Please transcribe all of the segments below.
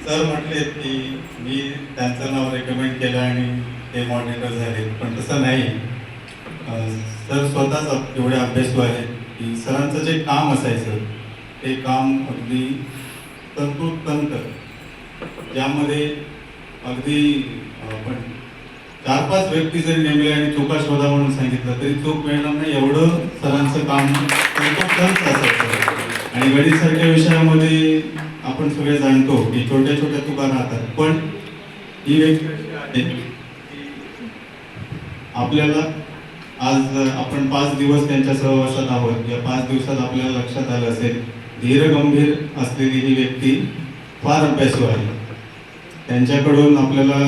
Sir म्हटले की मी त्यांचं नाव रेकमेंड केलं आणि ते मॉनिटर झाले, पण तसं नाही. सर स्वतःच एवढे अभ्यासू आहेत की सरांचं जे काम असायचं ते काम अगदी तंतोतंत, ज्यामध्ये अगदी आपण 4-5 व्यक्ती जरी नेमले आणि चुका शोधा म्हणून सांगितलं तरी चूक मिळणार नाही, एवढं सरांचं काम तंतोतंत असायचं. आणि गणितसारख्या विषयामध्ये आपण सगळे जाणतो की छोट्या छोट्या चुका राहतात, पण ही व्यक्ती अशी आहे की आपल्याला आज आपण 5 दिवस त्यांच्या सहवासात आहोत. या 5 दिवसात आपल्याला लक्षात आलं असेल, धीर गंभीर असलेली ही व्यक्ती फार अभ्यासू आहे. त्यांच्याकडून आपल्याला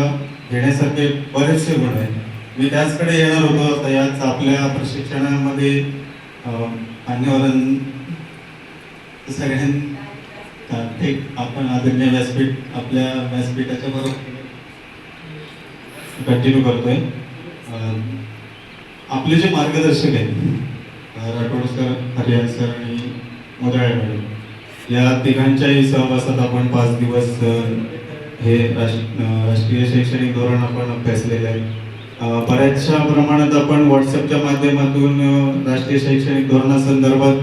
घेण्यासारखे बरेचसे गुण आहेत. मी त्याचकडे येणार होतो. आता याच आपल्या प्रशिक्षणामध्ये मान्यवरां सगळ्यांना एक आपण आदरणीय व्यासपीठ आपल्या व्यासपीठाच्या बरोबर कंटिन्यू करतोय. आपले जे मार्गदर्शक आहेत राठोड सर, हरियाण सर आणि मुदळे मॅडम, या तिघांच्याही सहवासात आपण 5 दिवस हे राष्ट्रीय शैक्षणिक धोरण आपण अभ्यासलेलं आहे. बऱ्याचशा प्रमाणात आपण व्हॉट्सअपच्या माध्यमातून राष्ट्रीय शैक्षणिक धोरणासंदर्भात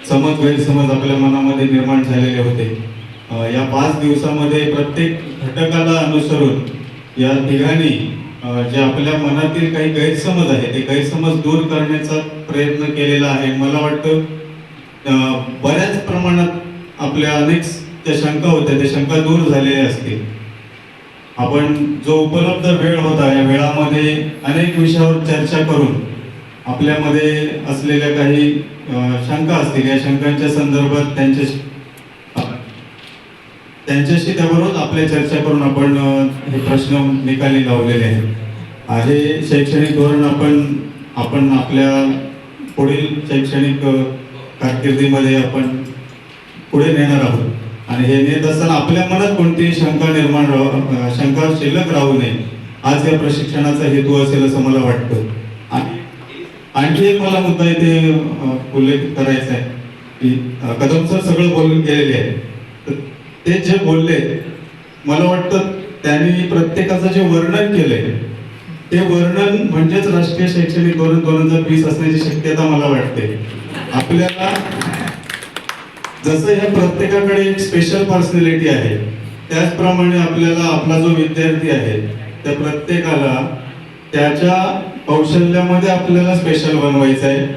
समज गैरसमज आपल्या मनामध्ये निर्माण झालेले होते. या 5 दिवसामध्ये प्रत्येक घटकाला अनुसरून या तिघांनी जे आपल्या मनातील काही गैरसमज आहे ते गैरसमज दूर करण्याचा प्रयत्न केलेला आहे. मला वाटतं बऱ्याच प्रमाणात आपल्या अनेक ज्या शंका होत्या त्या शंका दूर झालेल्या असतील. आपण जो उपलब्ध वेळ होता या वेळामध्ये अनेक विषयावर चर्चा करून आपल्यामध्ये असलेल्या काही शंका असतील, या शंकांच्या संदर्भात त्यांच्याशी त्याबरोबर आपल्या चर्चा करून आपण हे प्रश्न निकाली लावलेले आहेत. हे शैक्षणिक धोरण आपण आपल्या पुढील शैक्षणिक कारकिर्दीमध्ये आपण पुढे नेणार आहोत. आणि हे नेत असताना आपल्या मनात कोणतीही शंका शिल्लक राहू नये, आज या प्रशिक्षणाचा हेतू असेल असं मला वाटतं. आणि आणखी एक मला मुद्दा इथे उल्लेख करायचा आहे की कदम सर सगळं बोलून गेलेले आहे. तर ते जे बोलले, मला वाटतं त्यांनी प्रत्येकाचं जे वर्णन केलंय ते वर्णन म्हणजेच राष्ट्रीय शैक्षणिक धोरण 2020 असण्याची शक्यता मला वाटते. आपल्याला जसं या प्रत्येकाकडे एक स्पेशल पर्सनॅलिटी आहे, त्याचप्रमाणे आपल्याला आपला जो विद्यार्थी आहे त्या प्रत्येकाला त्याच्या कौशल्यामध्ये आपल्याला स्पेशल बनवायचं आहे.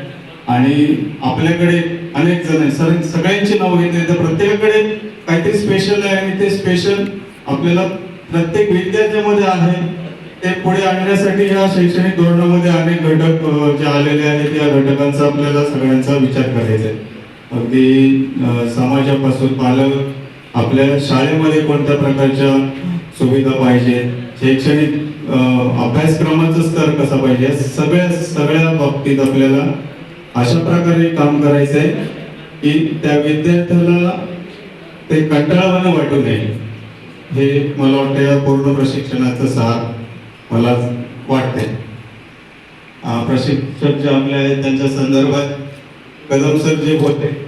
आणि आपल्याकडे अनेक जण सगळ्यांची नाव घेतली तर प्रत्येकाकडे काहीतरी स्पेशल आहे आणि ते स्पेशल आपल्याला प्रत्येक विद्यार्थ्यामध्ये आहे. ते पुढे आणण्यासाठी या शैक्षणिक धोरणामध्ये अनेक घटक जे आलेले आहेत या घटकांचा आपल्याला सगळ्यांचा विचार करायचा आहे. अगदी समाजापासून पालक आपल्या शाळेमध्ये कोणत्या प्रकारच्या सुविधा पाहिजे, शैक्षणिक अभ्यासक्रमाचा स्तर कसा पाहिजे, सगळ्या बाबतीत आपल्याला अशा प्रकारे काम करायचं आहे की त्या विद्यार्थ्याला ते कंटाळवाणं वाटू नये. हे मला वाटतं या पूर्ण प्रशिक्षणाचं सार मला वाटते. प्रशिक्षक जे आपले आहेत त्यांच्या संदर्भात कदम सर जे बोलते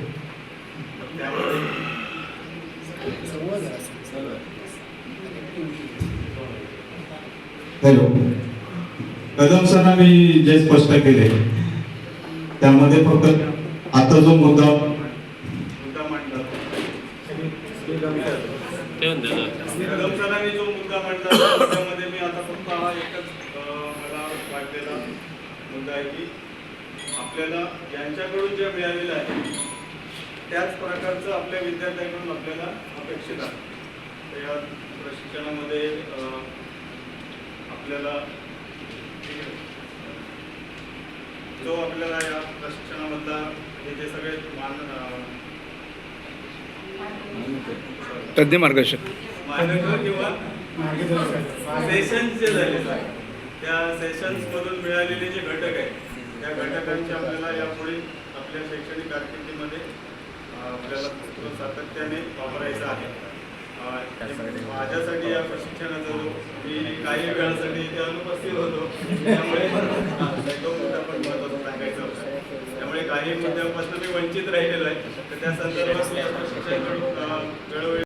कदम सरांनी जे स्पष्ट केले त्यामध्ये फक्त आता जो मुद्दा मांडला कदम सरांनी जो मुद्दा मांडला त्यामध्ये मी आता फक्त हा एकच मला वाटलेला मुद्दा आहे की आपल्याला यांच्याकडून जे मिळालेलं आहे त्याच प्रकारचं आपल्या विद्यार्थ्यांकडून आपल्याला अपेक्षित आहे. तर या प्रशिक्षणामध्ये आपल्याला जो आपल्याला या प्रशिक्षणामधला हे जे सगळे तज्ञ मार्गदर्शक किंवा सेशन्स जे झाले त्या सेशन्समधून मिळालेले जे घटक आहेत त्या घटकांचे आपल्याला यापुढे आपल्या शैक्षणिक कारकिर्दीमध्ये आपल्याला सातत्याने वापरायचं आहे. माझ्यासाठी या प्रशिक्षणाचं मी काही वेळासाठी इथे अनुपस्थित होतो, त्यामुळे तो मुद्दा पण महत्त्वाचा सांगायचा होता. त्यामुळे काही मुद्द्यांपासून मी वंचित राहिलेलो आहे, तर त्या संदर्भात